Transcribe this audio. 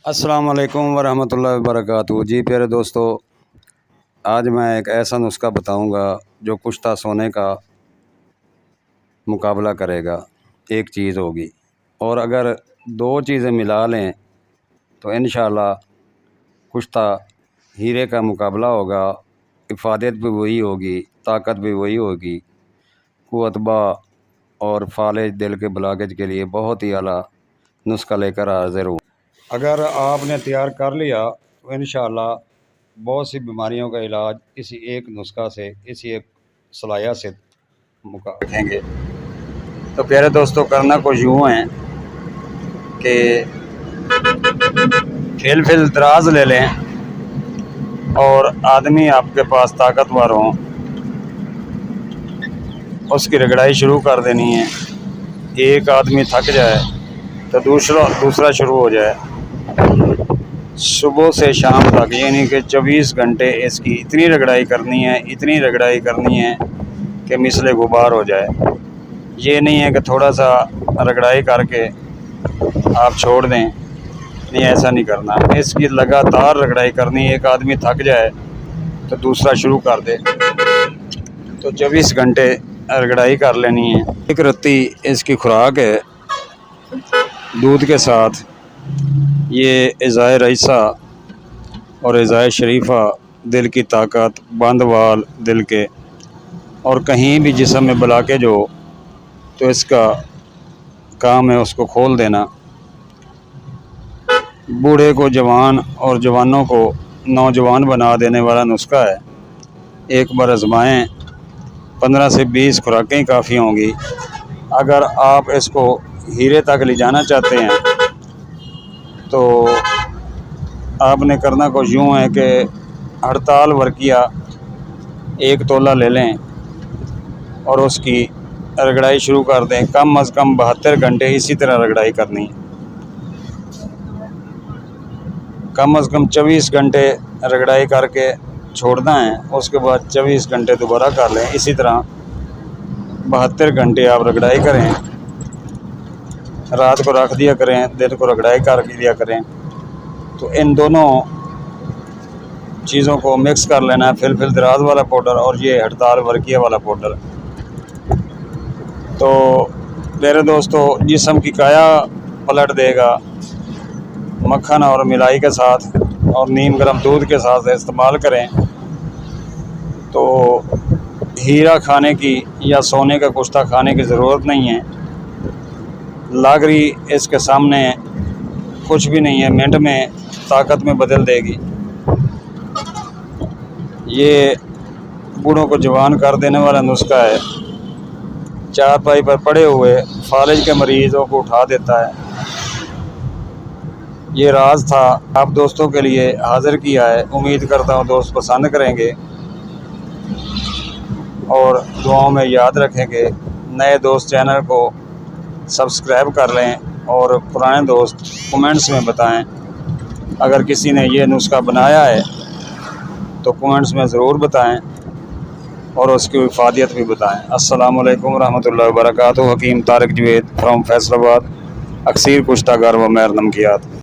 السلام علیکم ورحمۃ اللہ وبرکاتہ۔ جی پیارے دوستو، آج میں ایک ایسا نسخہ بتاؤں گا جو کشتہ سونے کا مقابلہ کرے گا۔ ایک چیز ہوگی، اور اگر دو چیزیں ملا لیں تو انشاءاللہ کشتہ ہیرے کا مقابلہ ہوگا۔ افادیت بھی وہی ہوگی، طاقت بھی وہی ہوگی۔ قوت با اور فالج دل کے بلاگج کے لیے بہت ہی اعلیٰ نسخہ لے کر حاضر ہوں۔ اگر آپ نے تیار کر لیا تو انشاءاللہ بہت سی بیماریوں کا علاج اسی ایک نسخہ سے، اسی ایک صلاحیت سے رکھیں گے۔ تو پیارے دوستو، کرنا کچھ یوں ہے کہ فل دراز لے لیں، اور آدمی آپ کے پاس طاقتور ہوں، اس کی رگڑائی شروع کر دینی ہے۔ ایک آدمی تھک جائے تو دوسرا شروع ہو جائے۔ صبح سے شام تک، یعنی کہ 24 گھنٹے اس کی اتنی رگڑائی کرنی ہے کہ مثل غبار ہو جائے۔ یہ نہیں ہے کہ تھوڑا سا رگڑائی کر کے آپ چھوڑ دیں، نہیں، ایسا نہیں کرنا۔ اس کی لگاتار رگڑائی کرنی ہے۔ ایک آدمی تھک جائے تو دوسرا شروع کر دے، تو 24 گھنٹے رگڑائی کر لینی ہے۔ ایک رتی اس کی خوراک ہے، دودھ کے ساتھ یہ اعضائے رئیسہ اور اعضائے شریفہ، دل کی طاقت، بند وال دل کے، اور کہیں بھی جسم میں بلاکیج ہو تو اس کا کام ہے اس کو کھول دینا۔ بوڑھے کو جوان اور جوانوں کو نوجوان بنا دینے والا نسخہ ہے۔ ایک بار آزمائیں، 15 سے 20 خوراکیں کافی ہوں گی۔ اگر آپ اس کو ہیرے تک لے جانا چاہتے ہیں تو آپ نے کرنا کچھ یوں ہے کہ ہڑتال ورقیہ 1 تولہ لے لیں اور اس کی رگڑائی شروع کر دیں۔ کم از کم 72 گھنٹے اسی طرح رگڑائی کرنی، کم از کم 24 گھنٹے رگڑائی کر کے چھوڑنا ہے۔ اس کے بعد 24 گھنٹے دوبارہ کر لیں، اسی طرح 72 گھنٹے آپ رگڑائی کریں۔ رات کو رکھ دیا کریں، دن کو رگڑائی کر دیا کریں۔ تو ان دونوں چیزوں کو مکس کر لینا ہے، فل دراز والا پاؤڈر اور یہ ہڑتال ورقیہ والا پاؤڈر۔ تو میرے دوستو، جسم کی کایا پلٹ دے گا۔ مکھن اور ملائی کے ساتھ اور نیم گرم دودھ کے ساتھ استعمال کریں تو ہیرا کھانے کی یا سونے کا کشتہ کھانے کی ضرورت نہیں ہے۔ لاگری اس کے سامنے کچھ بھی نہیں ہے، منٹ میں طاقت میں بدل دے گی۔ یہ بوڑھوں کو جوان کر دینے والا نسخہ ہے۔ چارپائی پر پڑے ہوئے فالج کے مریضوں کو اٹھا دیتا ہے۔ یہ راز تھا، آپ دوستوں کے لیے حاضر کیا ہے۔ امید کرتا ہوں دوست پسند کریں گے اور دعاؤں میں یاد رکھیں گے۔ نئے دوست چینل کو سبسکرائب کر لیں، اور پرانے دوست کومنٹس میں بتائیں۔ اگر کسی نے یہ نسخہ بنایا ہے تو کومنٹس میں ضرور بتائیں، اور اس کی افادیت بھی بتائیں۔ السلام علیکم ورحمۃ اللہ وبرکاتہ۔ حکیم طارق جوید فرام فیصل آباد، اکثیر کشتہ گر و مہر نمکیات۔